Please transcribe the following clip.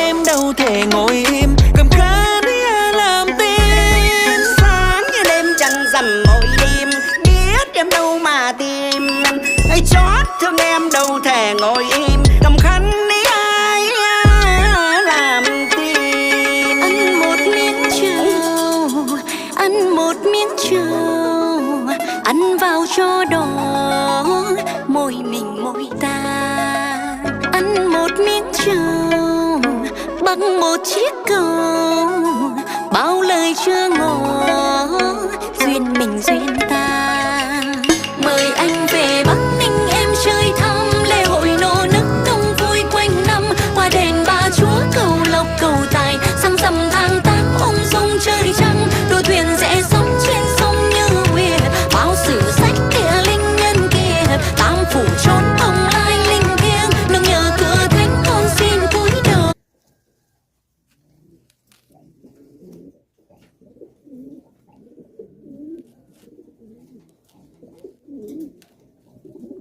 em đâu thể ngồi im, cầm khăn làm tin. Sáng như đêm trăng rằm mỗi đêm, biết em đâu mà tìm. Ai chót thương em đâu thể ngồi im, cầm khăn đi ai làm tin. Ăn một miếng trầu, ăn một miếng trầu, ăn vào cho đỏ môi mình môi ta. Ăn một miếng trầu bằng một chiếc cầu, bao lời chưa ngỏ